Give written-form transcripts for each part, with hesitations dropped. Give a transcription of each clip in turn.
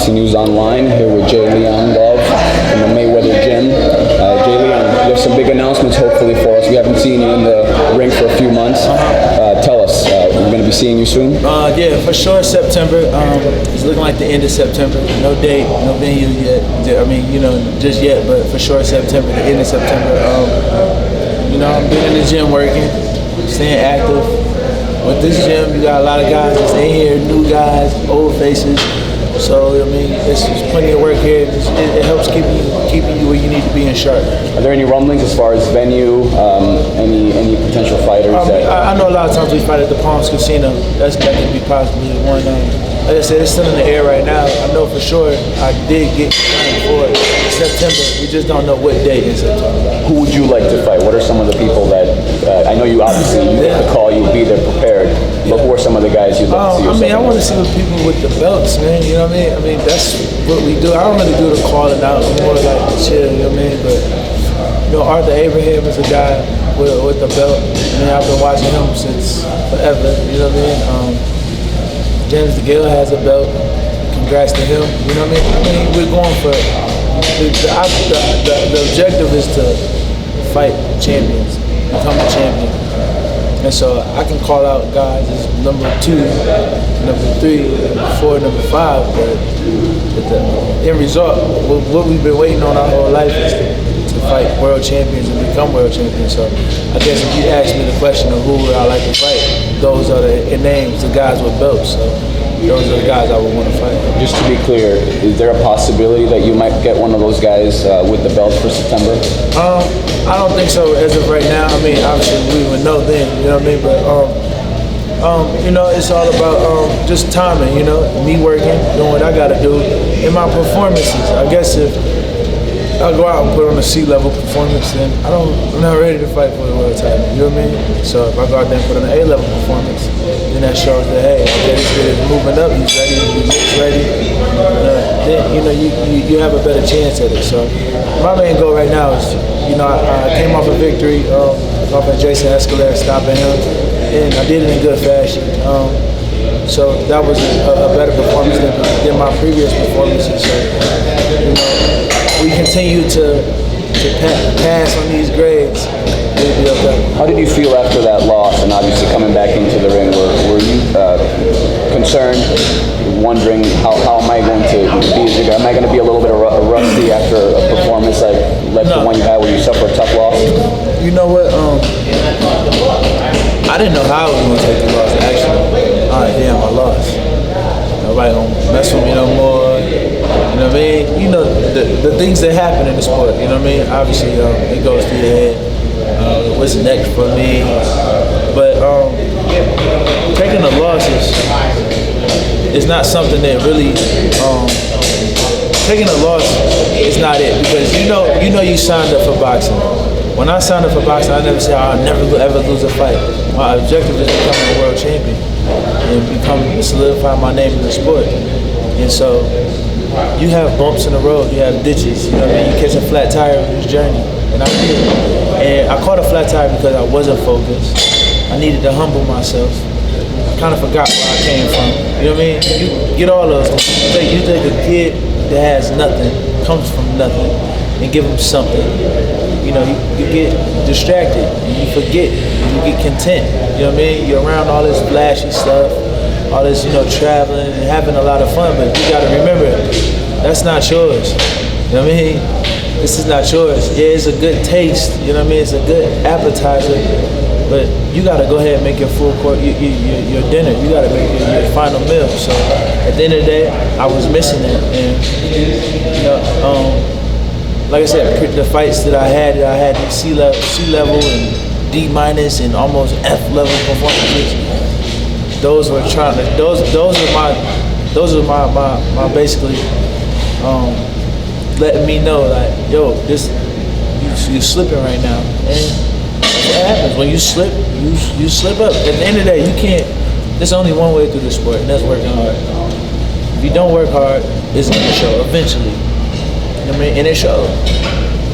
Boxing News Online, here with Jay Leon Love in the Mayweather Gym. Jay Leon, you have some big announcements hopefully for us. We haven't seen you in the ring for a few months. Tell us, we're going to be seeing you soon? Yeah, for sure September. It's looking like the end of September. No date, no venue yet. I mean, just yet, but for sure September, the end of September. I've been in the gym working, staying active. With this gym, you got a lot of guys that's in here, new guys, old faces. So, there's plenty of work here. It helps keeping you where you need to be in shape. Are there any rumblings as far as venue, any potential fighters? I know a lot of times we fight at the Palms Casino. That could be possibly one. Like I said, it's still in the air right now. I know for sure I did get signed for September. We just don't know what date in September. Who would you like to fight? What are some of the people that, I know you obviously, you get the call, you'll be there prepared, but who are some of the guys you'd like to see yourself? I want to see the people with the belts, man, you know what I mean? That's what we do. I don't really do the calling out, I'm more like the chill, you know what I mean? But, Arthur Abraham is a guy with the belt. I've been watching him since forever, you know what I mean? James DeGale has a belt. Congrats to him. You know what I mean? We're going for the objective is to fight champions, become a champion. And so I can call out guys as number 2, number 3, number 4, number 5, but the end result, what we've been waiting on our whole life is to fight world champions and become world champions. So I guess if you ask me the question of who would I like to fight, those are the names, the guys with belts. So those are the guys I would want to fight. Just to be clear, is there a possibility that you might get one of those guys with the belts for September? I don't think so as of right now. Obviously we would know then, you know what I mean? But it's all about just timing, me working, doing what I gotta do, and my performances. I guess if I go out and put on a C-level performance, then I'm not ready to fight for the world title, you know what I mean? So if I go out there and put on an A-level performance, then that shows that, hey, okay, this kid is moving up, he's ready, he's ready. Then, you have a better chance at it. So my main goal right now is, I came off a victory off of Jason Escalera, stopping him, and I did it in good fashion. So that was a better performance than my previous performances. So, we continue to pass on these grades, we'll be okay. How did you feel after that loss, and obviously coming back into the ring? Were you concerned, wondering how am I going to be? Am I going to be a little bit rusty after a performance like the one you had where you suffered a tough loss? You know what? I didn't know how I was going to take the loss. Actually, damn, I lost. Nobody gonna mess with me no more. You know what I mean? The things that happen in the sport. You know what I mean? Obviously, it goes through your head. What's next for me? But taking the losses is not something that really. Taking a loss is not it, because you signed up for boxing. When I signed up for boxing, I never said I'll never ever lose a fight. My objective is becoming a world champion and solidify my name in the sport. And so you have bumps in the road, you have ditches, you know what I mean? You catch a flat tire on this journey, and I did. And I caught a flat tire because I wasn't focused. I needed to humble myself. I kind of forgot where I came from. You know what I mean? You get all those things. You take a kid that has nothing, comes from nothing, and give him something. You get distracted, and you forget, and you get content. You know what I mean? You're around all this flashy stuff, all this, traveling and having a lot of fun, but you gotta remember, that's not yours. You know what I mean? This is not yours. Yeah, it's a good taste, you know what I mean? It's a good appetizer, but you gotta go ahead and make your full course, your dinner. You gotta make your final meal. So at the end of the day, I was missing it, and like I said, the fights that I had these C level and D- and almost F level performances. Those are my basically letting me know, like, yo, you're slipping right now, and what happens when you slip? You slip up. At the end of the day, you can't. There's only one way through the sport, and that's working hard. If you don't work hard, it's gonna show eventually. You know what I mean? And it showed.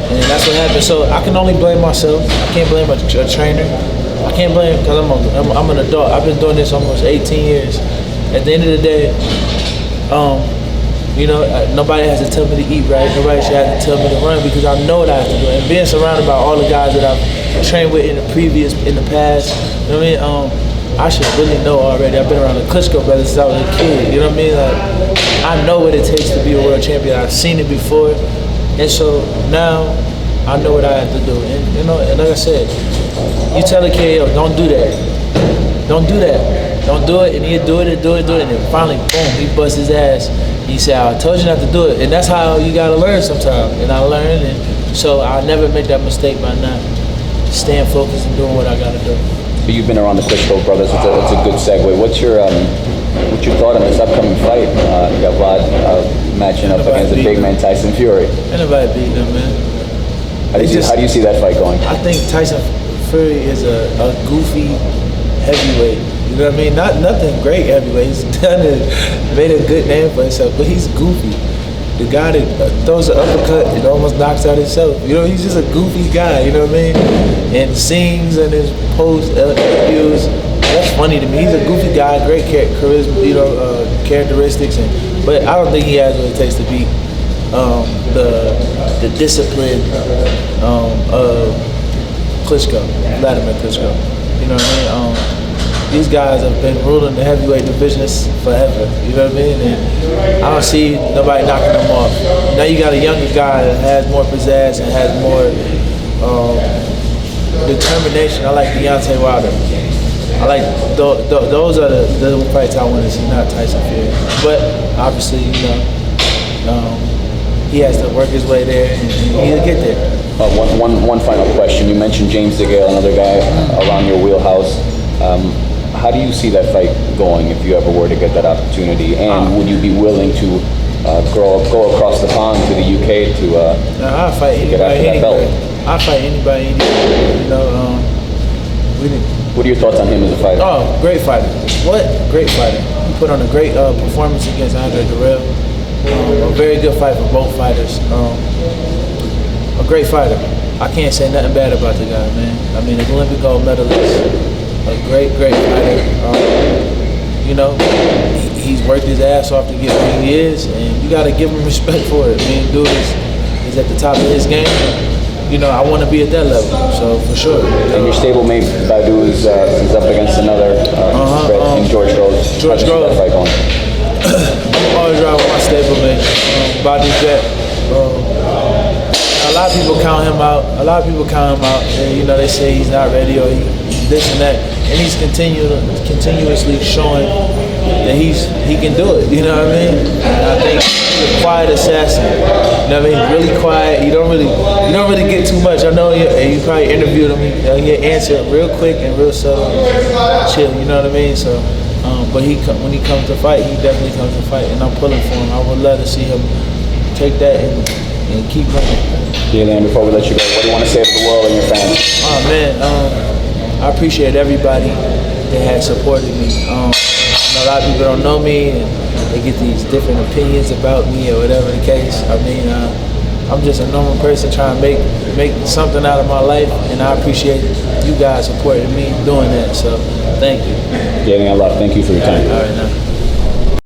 And that's what happened. So I can only blame myself. I can't blame a trainer. I can't blame because I'm an adult. I've been doing this almost 18 years. At the end of the day, You know, nobody has to tell me to eat right. Nobody should have to tell me to run because I know what I have to do. And being surrounded by all the guys that I've trained with in the past, you know what I mean? I should really know already. I've been around the Klitschko brothers since I was a kid. You know what I mean? Like, I know what it takes to be a world champion. I've seen it before, and so now I know what I have to do. And you know, and like I said, you tell a kid, yo, don't do that. Don't do that. Don't do it, and he'll do it, and then finally, boom, he busts his ass. He said, I told you not to do it. And that's how you gotta learn sometimes. And I learned, and so I never make that mistake by not staying focused and doing what I gotta do. So you've been around the Klitschko brothers. It's a good segue. What's your thought on this upcoming fight? You got Vlad matching up against the big man Tyson Fury. Ain't nobody beating him, man. How do you see that fight going? I think Tyson Fury is a goofy heavyweight. You know what I mean? Nothing great heavyweight. He's made a good name for himself, but he's goofy. The guy that throws an uppercut and almost knocks out himself. You know, he's just a goofy guy, you know what I mean? And sings and his post interviews. That's funny to me. He's a goofy guy, great charisma, you know, characteristics, but I don't think he has what it takes to beat the discipline of Klitschko, Vladimir Klitschko. You know what I mean? These guys have been ruling the heavyweight divisions forever. You know what I mean? And I don't see nobody knocking them off. Now you got a younger guy that has more pizzazz and has more determination. I like Deontay Wilder. I like those are the fights I want to see, not Tyson Fury. But obviously, you know, he has to work his way there, and he'll get there. One final question. You mentioned James DeGale, another guy around your wheelhouse. How do you see that fight going if you ever were to get that opportunity? And would you be willing to go across the pond to the UK to I'll fight get after that belt? I'll fight anybody anywhere. You know, what are your thoughts on him as a fighter? Oh, great fighter. What? Great fighter. He put on a great performance against Andre DeGale. A very good fight for both fighters. A great fighter. I can't say nothing bad about the guy, man. I mean, an Olympic gold medalist. A great fighter. You know, he's worked his ass off to get where he is, and you got to give him respect for it. I mean, dude is at the top of his game. You know, I want to be at that level, so for sure. And your stablemate Badu is up against another in George Groves. George Groves. Fight going? I'm always riding with my stablemate, Badu Jet. A lot of people count him out. And, you know, they say he's not ready or this and that. And he's continuously showing that he can do it. You know what I mean? And I think he's a quiet assassin. You know what I mean? Really quiet. You don't really get too much. I know you probably interviewed him. He'll answer real quick and real subtle, and chill. You know what I mean? So, but when he comes to fight, he definitely comes to fight, and I'm pulling for him. I would love to see him take that and keep running. Yeah, then before we let you go, what do you want to say to the world and your fans? Oh man, I appreciate everybody that has supported me. A lot of people don't know me, and they get these different opinions about me or whatever the case. I mean, I'm just a normal person trying to make something out of my life, and I appreciate you guys supporting me doing that. So, thank you. Yeah, Allah, thank you for your time. All right, now.